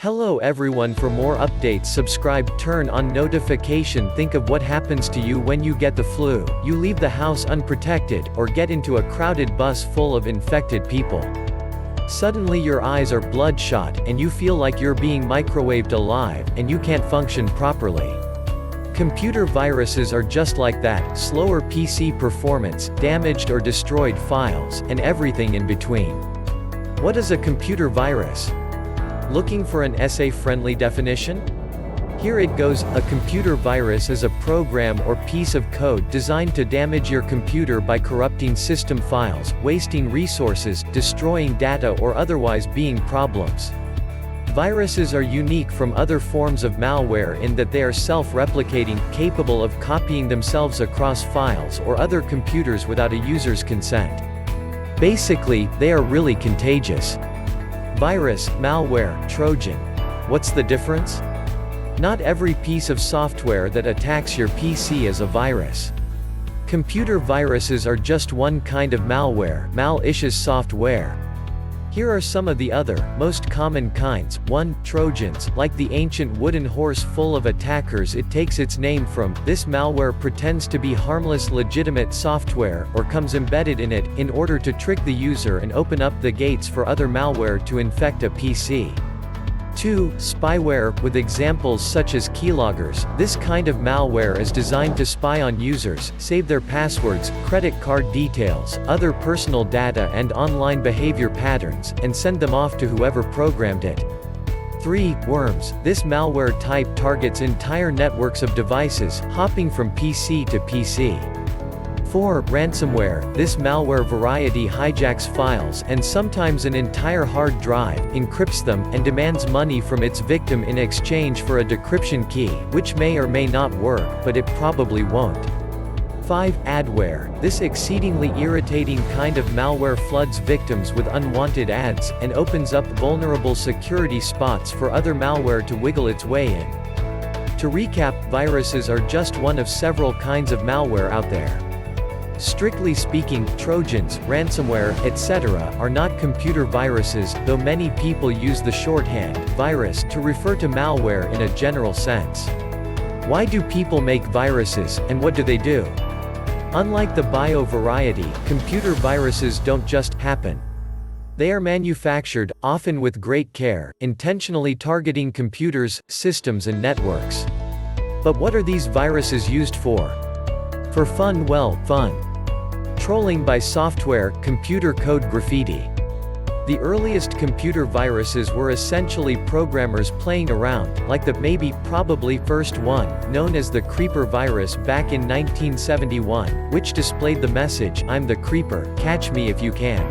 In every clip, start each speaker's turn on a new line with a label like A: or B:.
A: Hello everyone, for more updates subscribe, turn on notification. Think of what happens to you when you get the flu, you leave the house unprotected, or get into a crowded bus full of infected people. Suddenly your eyes are bloodshot, and you feel like you're being microwaved alive, and you can't function properly. Computer viruses are just like that: slower PC performance, damaged or destroyed files, and everything in between. What is a computer virus? Looking for an essay-friendly definition? Here it goes. A computer virus is a program or piece of code designed to damage your computer by corrupting system files, wasting resources, destroying data, or otherwise being problems. Viruses are unique from other forms of malware in that they are self-replicating, capable of copying themselves across files or other computers without a user's consent. Basically, they are really contagious. Virus, malware, Trojan. What's the difference? Not every piece of software that attacks your PC is a virus. Computer viruses are just one kind of malware, malicious software. Here are some of the other, most common kinds. 1. Trojans. Like the ancient wooden horse full of attackers it takes its name from, this malware pretends to be harmless legitimate software, or comes embedded in it, in order to trick the user and open up the gates for other malware to infect a PC. 2. Spyware, with examples such as keyloggers. This kind of malware is designed to spy on users, save their passwords, credit card details, other personal data and online behavior patterns, and send them off to whoever programmed it. 3. Worms. This malware type targets entire networks of devices, hopping from PC to PC. 4. Ransomware. This malware variety hijacks files and sometimes an entire hard drive, encrypts them, and demands money from its victim in exchange for a decryption key, which may or may not work, but it probably won't. 5. Adware. This exceedingly irritating kind of malware floods victims with unwanted ads, and opens up vulnerable security spots for other malware to wiggle its way in. To recap, viruses are just one of several kinds of malware out there. Strictly speaking, Trojans, ransomware, etc. are not computer viruses, though many people use the shorthand, virus, to refer to malware in a general sense. Why do people make viruses, and what do they do? Unlike the bio variety, computer viruses don't just happen. They are manufactured, often with great care, intentionally targeting computers, systems and networks. But what are these viruses used for? For fun. Well, fun. Trolling by software, computer code graffiti. The earliest computer viruses were essentially programmers playing around, like the probably first one, known as the Creeper virus back in 1971, which displayed the message, "I'm the Creeper, catch me if you can."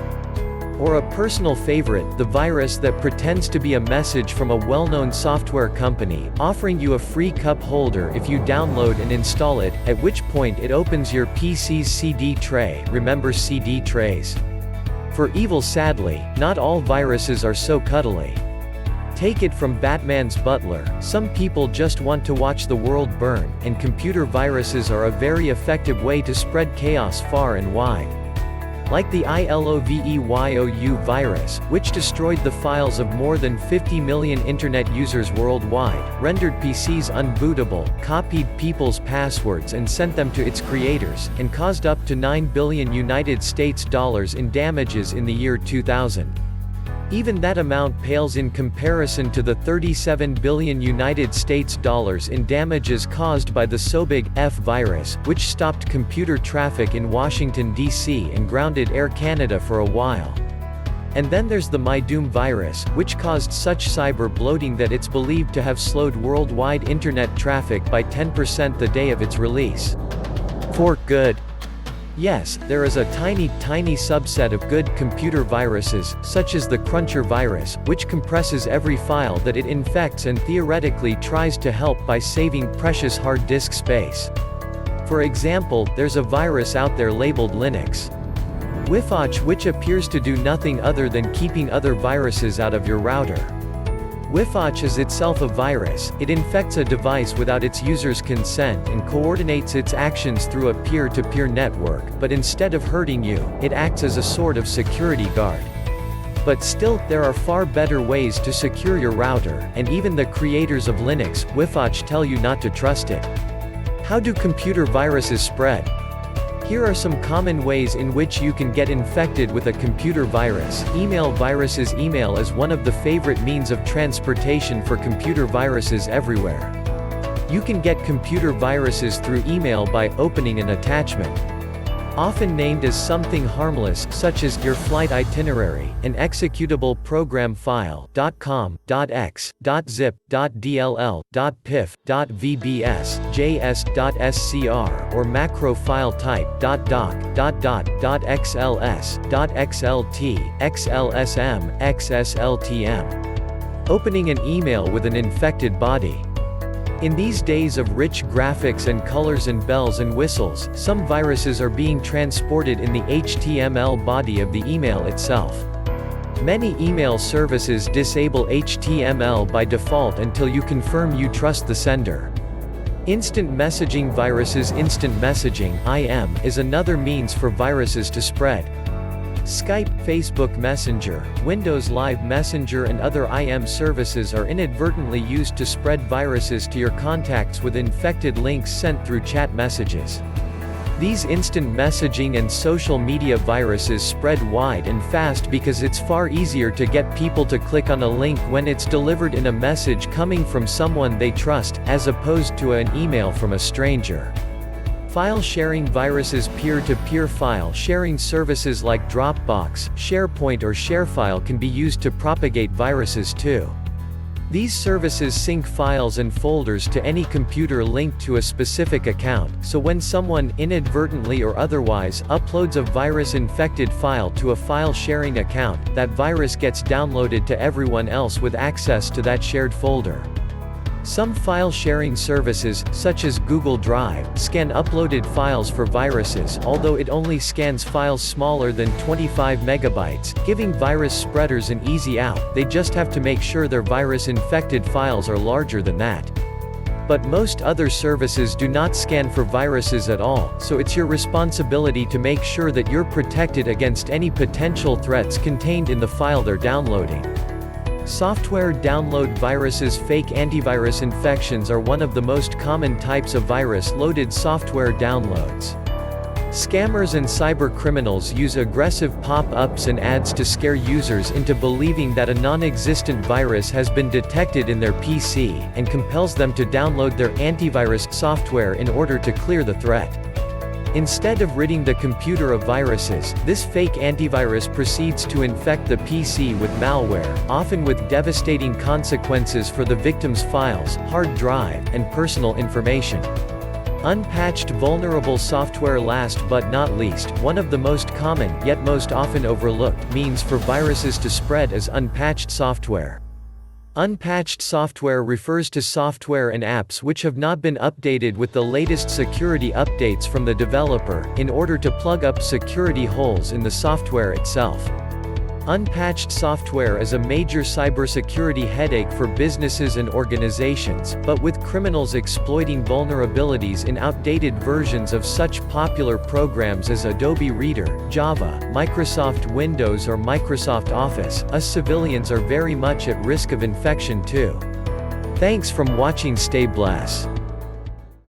A: Or a personal favorite, the virus that pretends to be a message from a well-known software company, offering you a free cup holder if you download and install it, at which point it opens your PC's CD tray. Remember CD trays? For evil. Sadly, not all viruses are so cuddly. Take it from Batman's butler, some people just want to watch the world burn, and computer viruses are a very effective way to spread chaos far and wide. Like the ILOVEYOU virus, which destroyed the files of more than 50 million internet users worldwide, rendered PCs unbootable, copied people's passwords and sent them to its creators, and caused up to $9 billion in damages in the year 2000. Even that amount pales in comparison to the $37 billion in damages caused by the Sobig F virus, which stopped computer traffic in Washington, D.C. and grounded Air Canada for a while. And then there's the MyDoom virus, which caused such cyber bloating that it's believed to have slowed worldwide internet traffic by 10% the day of its release. For good. Yes, there is a tiny subset of good computer viruses, such as the Cruncher virus, which compresses every file that it infects and theoretically tries to help by saving precious hard disk space. For example, there's a virus out there labeled Linux Wi-Fi, which appears to do nothing other than keeping other viruses out of your router. Wi-Fi is itself a virus. It infects a device without its user's consent and coordinates its actions through a peer-to-peer network, but instead of hurting you, it acts as a sort of security guard. But still, there are far better ways to secure your router, and even the creators of Linux, Wi-Fi, tell you not to trust it. How do computer viruses spread? Here are some common ways in which you can get infected with a computer virus. Email viruses. Email is one of the favorite means of transportation for computer viruses everywhere. You can get computer viruses through email by opening an attachment. Often named as something harmless, such as your flight itinerary, an executable program file, .com, .x, .zip, .dll, .pif, .vbs, js.scr, or macro file type, .doc, .xls, .xlt, xlsm, xsltm. Opening an email with an infected body. In these days of rich graphics and colors and bells and whistles, some viruses are being transported in the HTML body of the email itself. Many email services disable HTML by default until you confirm you trust the sender. Instant messaging viruses. Instant messaging (IM) is another means for viruses to spread. Skype, Facebook Messenger, Windows Live Messenger and other IM services are inadvertently used to spread viruses to your contacts with infected links sent through chat messages. These instant messaging and social media viruses spread wide and fast because it's far easier to get people to click on a link when it's delivered in a message coming from someone they trust, as opposed to an email from a stranger. File sharing viruses. Peer-to-peer file sharing services like Dropbox, SharePoint or ShareFile can be used to propagate viruses too. These services sync files and folders to any computer linked to a specific account, so when someone, inadvertently or otherwise, uploads a virus-infected file to a file-sharing account, that virus gets downloaded to everyone else with access to that shared folder. Some file-sharing services, such as Google Drive, scan uploaded files for viruses, although it only scans files smaller than 25 megabytes, giving virus spreaders an easy out. They just have to make sure their virus-infected files are larger than that. But most other services do not scan for viruses at all, so it's your responsibility to make sure that you're protected against any potential threats contained in the file they're downloading. Software download viruses. Fake antivirus infections are one of the most common types of virus-loaded software downloads. Scammers and cybercriminals use aggressive pop-ups and ads to scare users into believing that a non-existent virus has been detected in their PC, and compels them to download their antivirus software in order to clear the threat. Instead of ridding the computer of viruses, this fake antivirus proceeds to infect the PC with malware, often with devastating consequences for the victim's files, hard drive, and personal information. Unpatched vulnerable software. Last but not least, one of the most common, yet most often overlooked, means for viruses to spread is unpatched software. Unpatched software refers to software and apps which have not been updated with the latest security updates from the developer, in order to plug up security holes in the software itself. Unpatched software is a major cybersecurity headache for businesses and organizations, but with criminals exploiting vulnerabilities in outdated versions of such popular programs as Adobe Reader, Java, Microsoft Windows or Microsoft Office, us civilians are very much at risk of infection too. Thanks for watching. Stay blessed.